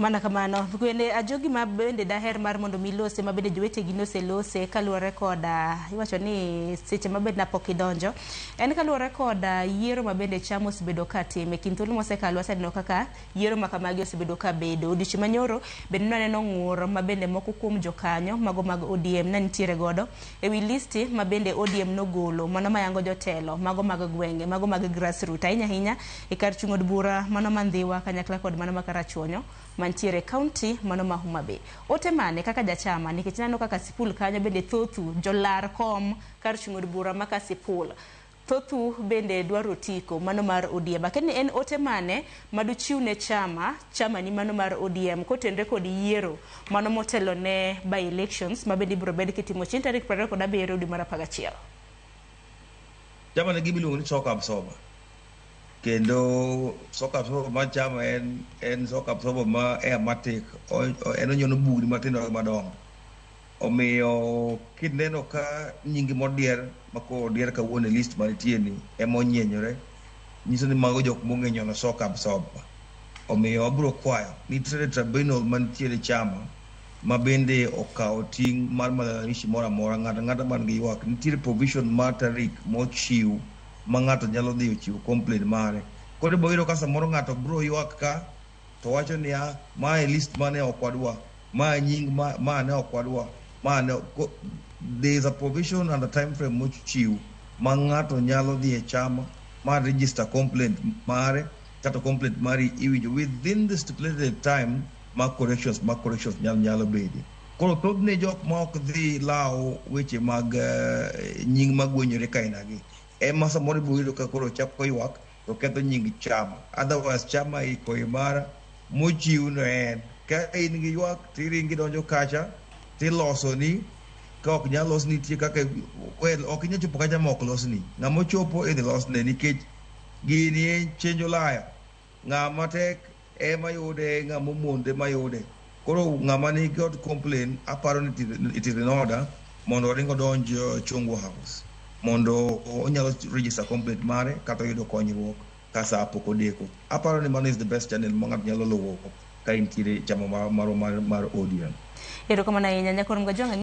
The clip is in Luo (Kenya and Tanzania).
Mana kamano gwende ajogi ma bende daher mar mondo milose ma bende jowete gi nose lose kaluwore koda iwacho ni seche ma bende napok idonjo en kaluwore koda yiero ma bende chamo osebedo ka time kind thuolo mosekalo waseneno kaka yiero ma kamagi osebedo ka bedo odiochieng' manyoro bende naneno ng'ur ma bende moko kuom jokanyo mago mag ODM ne nitiere godo ewi listi ma bende ODM nogolo mano mayango jotelo mago mag gwenge mago mag grassroots ahinya e kar chung' od bura mano mandhiwa kanyakla kod mano ma Karachuonyo mantiere county mano ma Homa Bay. Ote mane kaka jachama nikech nano kaka Sipul kanyo bende thothu jolar kom kar chung' od bura ma Sipul thothu bende dwaro tiko mano mar ODM lakini en ote mane maduchiw ne chama ni mano mar ODM kotenre kod yiero mano motelo ne by elections ma bende ibiro bed kitimo chieng' tarik 27 dwe mar 11. Chama ne gimiluongo ni Soka Absorber kendo Soka Absorber ma chama en Soka Absorber ma matik en onyono bugni matindo madongo omiyo kineno ka nyingi modier mako dier ka wuone list manitie ni emonyenyore nyiso ni mago jok mong'enyo no Soka Absorber omiyo abro kwayo nitie tribunal mantiere chama ma bende okawo ting' mar malalamishi moro amora ng'ato man gi ywak nitie provision mar tarik mochiw ma ng'ato nyalo dhi ochiwo complaint mare koro boyiro ka samoro ng'ato bro ywak ka to wacho ni ma e list mane okwadwa ma nying ma ne okwadwa there is a provision and a time frame mochiw ma ng'ato nyalo dhi e chama ma register complaint mare kata complaint mari iwinjo within the stipulated time ma corrections nyalo bedi koro thothne jok ma ok dhi lawo weche mag nying magwenyore kainagi ema samoro iboyudo ka koro chako ywak to ketho nying chama otherwise chama iko imara mochiw no en ka in gi ywak tiringi donjo kacha tilosoni ka ok nyal losni tie kaka ok inyal chopo kacha ma ok losni ng'ama chopo idhi losne nikech gini chenjo laya ng'ama tek ema yude ng'ama monde mayude koro ng'ama ni got complain aparo ni it is in order mondo oringo donjo Chungwa House mondo onyalo register complaint mare kata yudo konyruok ka sa pok odeko aparo ni mano is the best channel ma ng'ato nyalo luwo ka intiere chama mar ODM. Erokamano ahinya Nyakorom Gajwang'.